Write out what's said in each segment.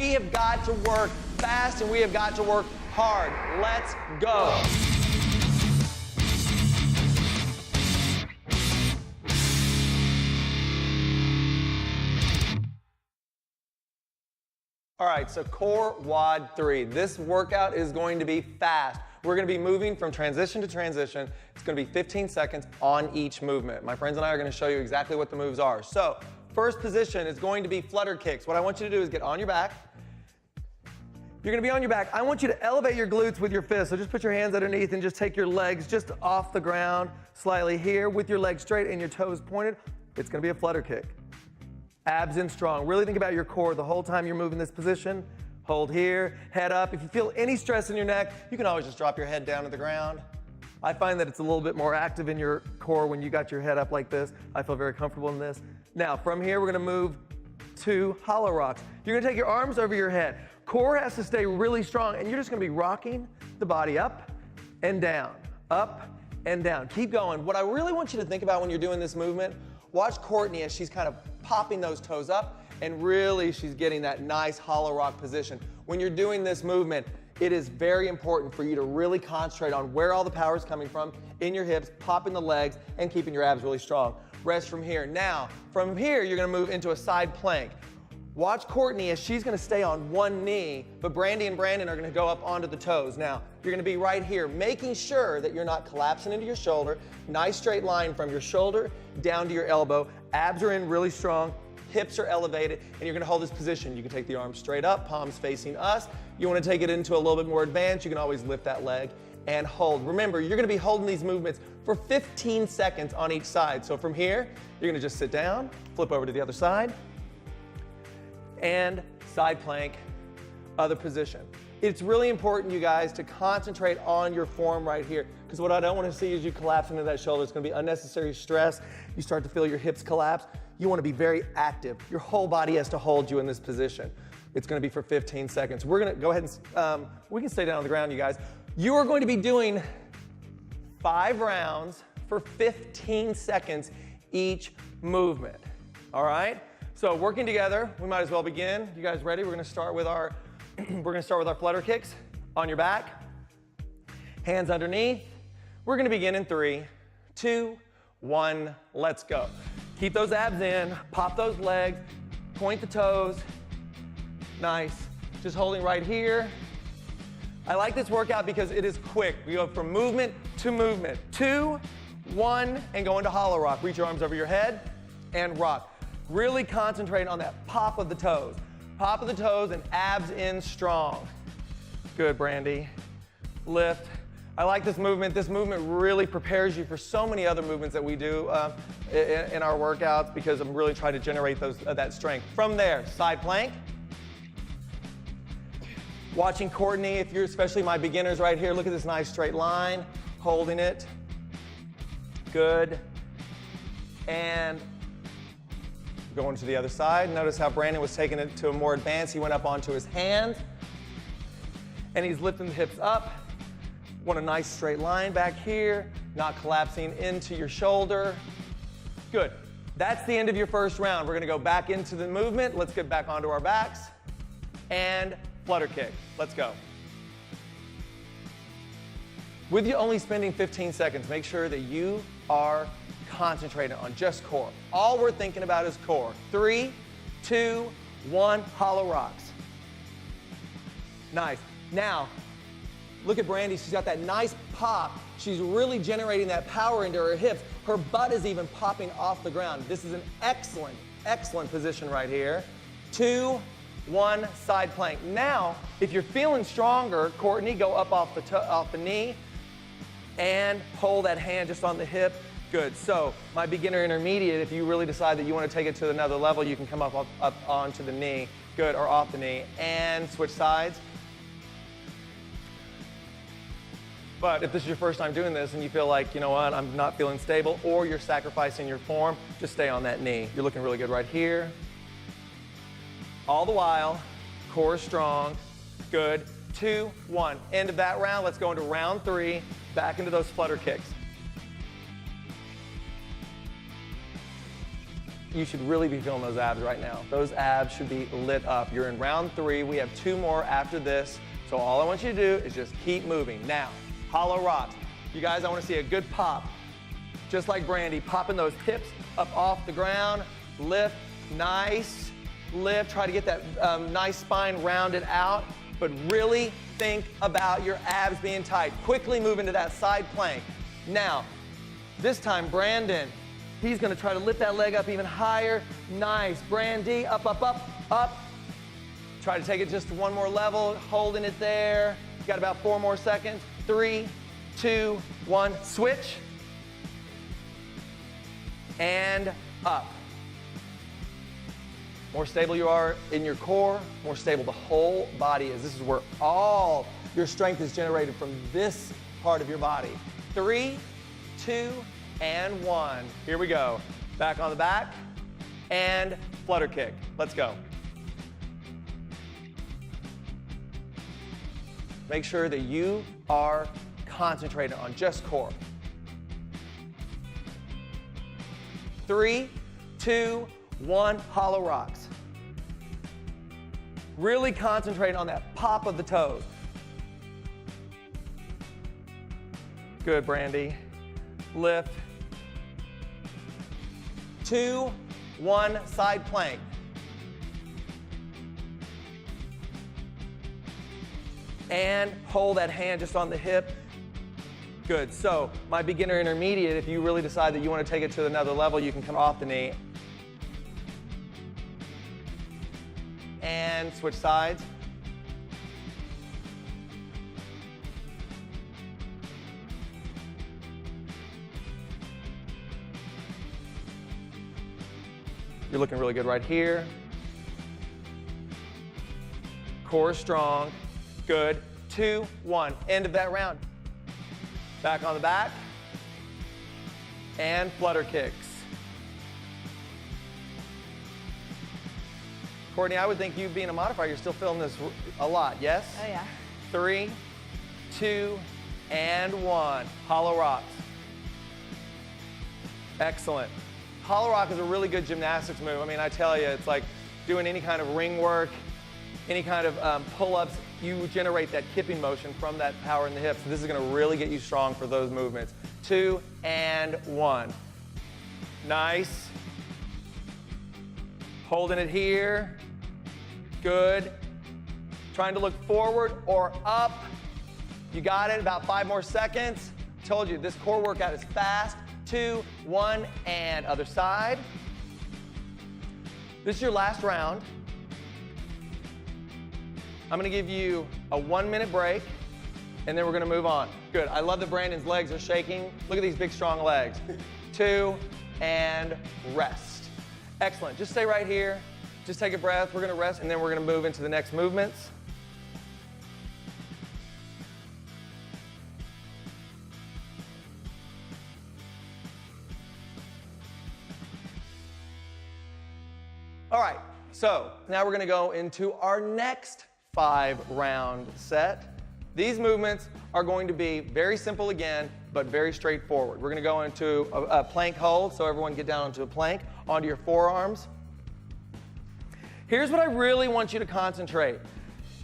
We have got to work fast and we have got to work hard. Let's go. All right, so core WOD 3. This workout is going to be fast. We're going to be moving from transition to transition. It's going to be 15 seconds on each movement. My friends and I are going to show you exactly what the moves are. So, first position is going to be flutter kicks. What I want you to do is get on your back. You're going to be on your back. I want you to elevate your glutes with your fists. So just put your hands underneath and just take your legs just off the ground slightly here with your legs straight and your toes pointed. It's going to be a flutter kick. Abs in strong. Really think about your core the whole time you're moving this position. Hold here, head up. If you feel any stress in your neck, you can always just drop your head down to the ground. I find that it's a little bit more active in your core when you got your head up like this. I feel very comfortable in this. Now, from here, we're gonna move to hollow rocks. You're gonna take your arms over your head. Core has to stay really strong, and you're just gonna be rocking the body up and down, up and down. Keep going. What I really want you to think about when you're doing this movement, watch Courtney as she's kind of popping those toes up, and really she's getting that nice hollow rock position. When you're doing this movement, it is very important for you to really concentrate on where all the power is coming from in your hips, popping the legs, and keeping your abs really strong. Rest from here. Now, from here, you're gonna move into a side plank. Watch Courtney as she's gonna stay on one knee, but Brandy and Brandon are gonna go up onto the toes. Now, you're gonna be right here, making sure that you're not collapsing into your shoulder. Nice straight line from your shoulder down to your elbow. Abs are in really strong, hips are elevated, and you're gonna hold this position. You can take the arms straight up, palms facing us. You wanna take it into a little bit more advanced, you can always lift that leg and hold. Remember, you're gonna be holding these movements for 15 seconds on each side. So from here, you're gonna just sit down, flip over to the other side, and side plank, other position. It's really important, you guys, to concentrate on your form right here, because what I don't want to see is you collapse into that shoulder. It's going to be unnecessary stress. You start to feel your hips collapse. You want to be very active. Your whole body has to hold you in this position. It's going to be for 15 seconds. We're going to go ahead and, we can stay down on the ground, you guys. You are going to be doing 5 rounds for 15 seconds each movement, all right? So working together, we might as well begin. You guys ready? We're gonna start with our flutter kicks on your back. Hands underneath. We're gonna begin in 3, 2, 1, let's go. Keep those abs in, pop those legs, point the toes. Nice. Just holding right here. I like this workout because it is quick. We go from movement to movement. 2, 1, and go into hollow rock. Reach your arms over your head and rock. Really concentrate on that pop of the toes. Pop of the toes and abs in strong. Good, Brandy. Lift. I like this movement. This movement really prepares you for so many other movements that we do in our workouts, because I'm really trying to generate that strength. From there, side plank. Watching Courtney, if you're especially my beginners right here, look at this nice straight line, holding it. Good. And going to the other side. Notice how Brandon was taking it to a more advanced. He went up onto his hands, and he's lifting the hips up. Want a nice straight line back here, not collapsing into your shoulder. Good. That's the end of your first round. We're gonna go back into the movement. Let's get back onto our backs, and flutter kick. Let's go. With you only spending 15 seconds, make sure that you are concentrating on just core. All we're thinking about is core. 3, 2, 1, hollow rocks. Nice. Now, look at Brandy. She's got that nice pop. She's really generating that power into her hips. Her butt is even popping off the ground. This is an excellent, excellent position right here. 2, 1, side plank. Now, if you're feeling stronger, Courtney, go up off the knee and hold that hand just on the hip. Good. So my beginner intermediate, if you really decide that you want to take it to another level, you can come up onto the knee. Good. Or off the knee. And switch sides. But if this is your first time doing this and you feel like, you know what, I'm not feeling stable, or you're sacrificing your form, just stay on that knee. You're looking really good right here. All the while, core strong. Good. 2, 1. End of that round. Let's go into round 3. Back into those flutter kicks. you should really be feeling those abs right now. Those abs should be lit up. You're in round 3. We have 2 more after this. So all I want you to do is just keep moving. Now, hollow rocks. You guys, I want to see a good pop. Just like Brandy, popping those hips up off the ground. Lift, nice. Lift, try to get that nice spine rounded out. But really think about your abs being tight. Quickly move into that side plank. Now, this time, Brandon, he's gonna try to lift that leg up even higher. Nice, Brandy, up, up, up, up. Try to take it just one more level, holding it there. You got about 4 more seconds. 3, 2, 1, switch. And up. More stable you are in your core, more stable the whole body is. This is where all your strength is generated, from this part of your body. 3, 2, and 1. Here we go. Back on the back and flutter kick. Let's go. Make sure that you are concentrated on just core. 3, 2, 1, hollow rocks. Really concentrate on that pop of the toes. Good, Brandy. Lift. 2, 1, side plank. And hold that hand just on the hip. Good. So my beginner intermediate, if you really decide that you want to take it to another level, you can come off the knee. And switch sides. You're looking really good right here. Core strong. Good. 2, 1. End of that round. Back on the back. And flutter kicks. Courtney, I would think you being a modifier, you're still feeling this a lot, yes? Oh, yeah. 3, 2, and 1. Hollow rocks. Excellent. Hollow rock is a really good gymnastics move. I mean, I tell you, it's like doing any kind of ring work, any kind of pull-ups. You generate that kipping motion from that power in the hips. This is going to really get you strong for those movements. 2, and 1. Nice. Holding it here. Good. Trying to look forward or up. You got it. About 5 more seconds. Told you, this core workout is fast. 2, 1, and other side. This is your last round. I'm going to give you a 1-minute break, and then we're going to move on. Good. I love that Brandon's legs are shaking. Look at these big, strong legs. 2, and rest. Excellent. Just stay right here. Just take a breath. We're going to rest, and then we're going to move into the next movements. All right, so now we're going to go into our next 5-round set. These movements are going to be very simple again, but very straightforward. We're going to go into a plank hold, so everyone get down onto a plank, onto your forearms. Here's what I really want you to concentrate.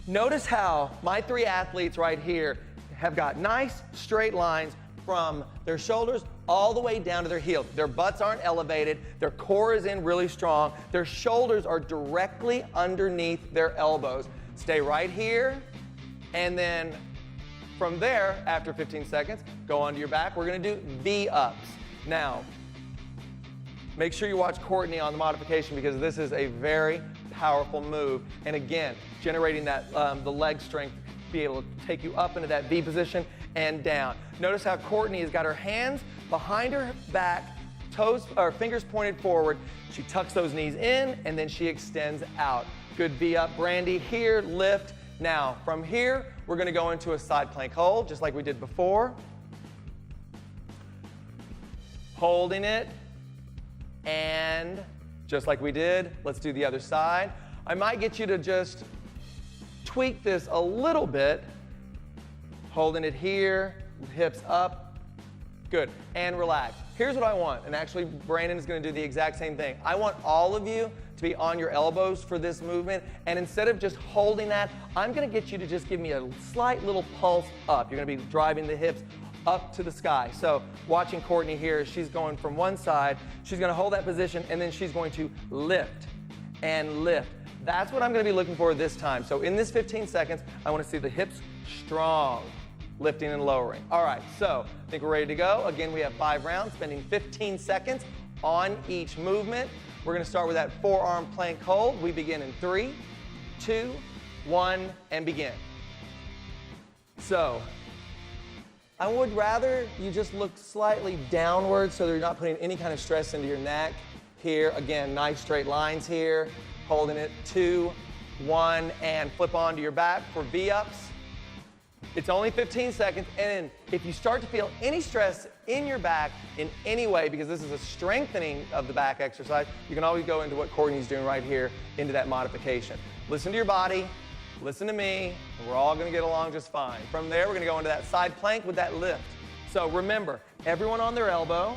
Notice how my 3 athletes right here have got nice straight lines from their shoulders all the way down to their heels. Their butts aren't elevated, their core is in really strong, their shoulders are directly underneath their elbows. Stay right here, and then from there, after 15 seconds, go onto your back. We're gonna do V-ups. Now, make sure you watch Courtney on the modification, because this is a very powerful move. And again, generating that the leg strength, be able to take you up into that V position and down. Notice how Courtney has got her hands behind her back, toes or fingers pointed forward. She tucks those knees in, and then she extends out. Good V up. Brandy here, lift. Now, from here, we're going to go into a side plank hold, just like we did before. Holding it, and just like we did, let's do the other side. I might get you to just tweak this a little bit. Holding it here, hips up, Good, and relax. Here's what I want, and actually Brandon is gonna do the exact same thing. I want all of you to be on your elbows for this movement, and instead of just holding that, I'm gonna get you to just give me a slight little pulse up. You're gonna be driving the hips up to the sky. So watching Courtney here, she's going from one side, she's gonna hold that position, and then she's going to lift and lift. That's what I'm gonna be looking for this time. So in this 15 seconds, I wanna see the hips strong, lifting and lowering. All right, so I think we're ready to go. Again, we have 5 rounds, spending 15 seconds on each movement. We're gonna start with that forearm plank hold. We begin in 3, 2, 1, and begin. So, I would rather you just look slightly downward so that you're not putting any kind of stress into your neck. Here, again, nice straight lines here. Holding it, 2, 1, and flip onto your back for V-ups. It's only 15 seconds, and if you start to feel any stress in your back in any way, because this is a strengthening of the back exercise, you can always go into what Courtney's doing right here, into that modification. Listen to your body, listen to me, and we're all gonna get along just fine. From there, we're gonna go into that side plank with that lift. So remember, everyone on their elbow,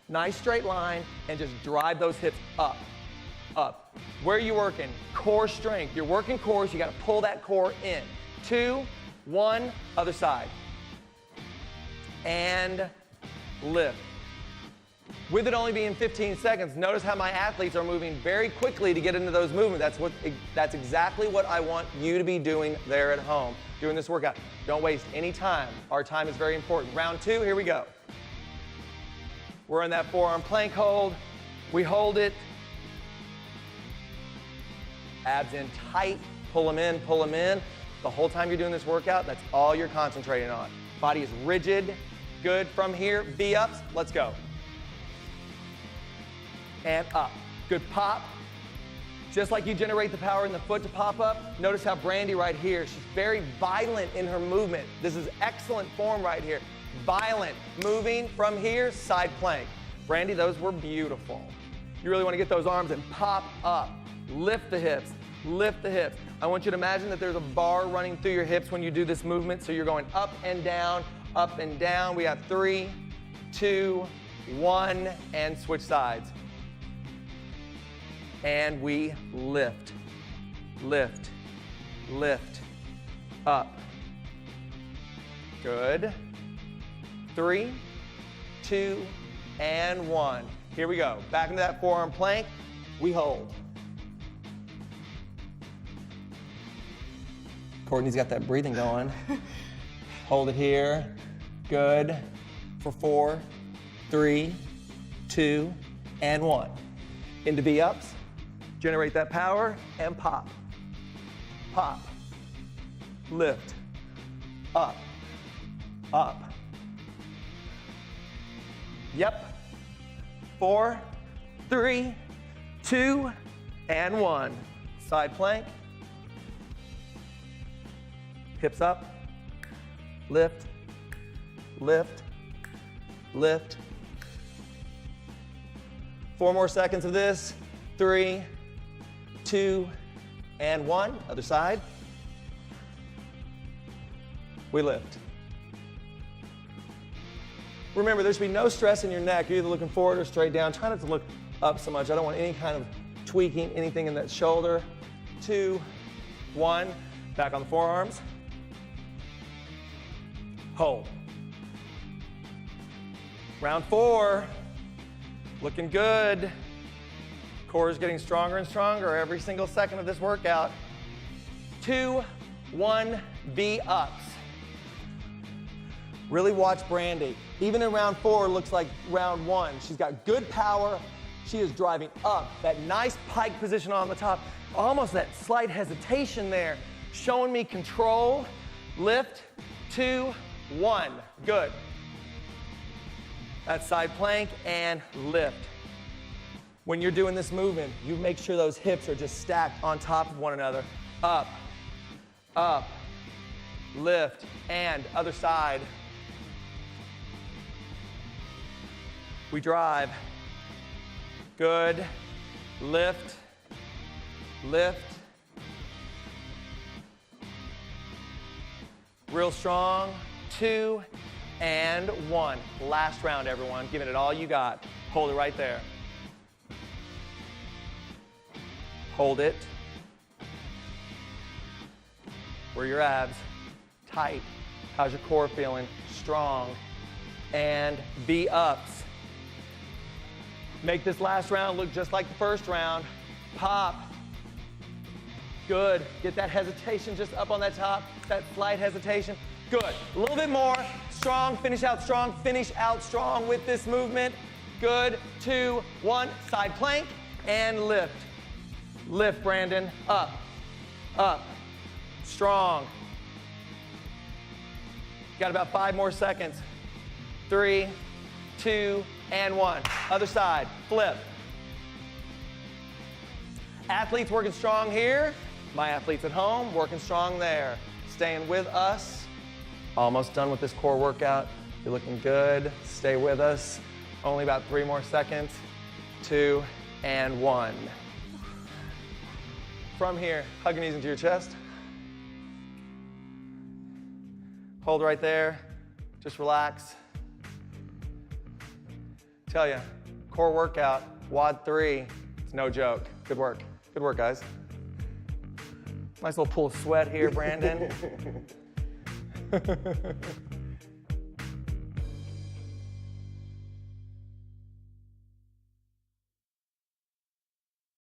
nice straight line, and just drive those hips up, up. Where are you working? Core strength. You're working core, so you gotta pull that core in. 2, 1, other side. And lift. With it only being 15 seconds, notice how my athletes are moving very quickly to get into those movements. That's exactly what I want you to be doing there at home, doing this workout. Don't waste any time. Our time is very important. Round 2, here we go. We're in that forearm plank hold. We hold it. Abs in tight, pull them in, pull them in. The whole time you're doing this workout, that's all you're concentrating on. Body is rigid. Good. From here, V-ups. Let's go. And up. Good pop. Just like you generate the power in the foot to pop up, notice how Brandy right here, she's very violent in her movement. This is excellent form right here. Violent. Moving from here, side plank. Brandy, those were beautiful. You really want to get those arms and pop up. Lift the hips. Lift the hips. I want you to imagine that there's a bar running through your hips when you do this movement, so you're going up and down, up and down. We have 3, 2, 1, and switch sides. And we lift, lift, lift, up. Good. 3, 2, and 1. Here we go. Back into that forearm plank. We hold. Courtney's got that breathing going. Hold it here. Good. For 4, 3, 2, and 1. Into V-ups. Generate that power and pop. Pop. Lift. Up. Up. Yep. 4, 3, 2, and 1. Side plank. Hips up. Lift. Lift. Lift. 4 more seconds of this. 3, 2, and 1. Other side. We lift. Remember, there should be no stress in your neck. You're either looking forward or straight down. Try not to look up so much. I don't want any kind of tweaking, anything in that shoulder. 2, 1. Back on the forearms. Hold. Round 4. Looking good. Core is getting stronger and stronger every single second of this workout. 2, 1, V-ups. Really watch Brandy. Even in round 4, it looks like round 1. She's got good power. She is driving up. That nice pike position on the top. Almost that slight hesitation there. Showing me control. Lift. 2, 1. Good. That side plank and lift. When you're doing this movement, you make sure those hips are just stacked on top of one another. Up, up, lift, and other side. We drive. Good. Lift, lift. Real strong. 2, and 1. Last round, everyone. Giving it all you got. Hold it right there. Hold it. Where are your abs? Tight. How's your core feeling? Strong. And V-ups. Make this last round look just like the first round. Pop. Good. Get that hesitation just up on that top. That slight hesitation. Good. A little bit more. Strong. Finish out strong. Finish out strong with this movement. Good. 2, 1. Side plank and lift. Lift, Brandon. Up. Up. Strong. Got about 5 more seconds. 3, 2, and 1. Other side. Flip. Athletes working strong here. My athletes at home working strong there. Staying with us. Almost done with this core workout. You're looking good. Stay with us. Only about 3 more seconds. 2, and 1. From here, hug your knees into your chest. Hold right there. Just relax. Tell you, core workout, WOD 3, it's no joke. Good work. Good work, guys. Nice little pool of sweat here, Brandon.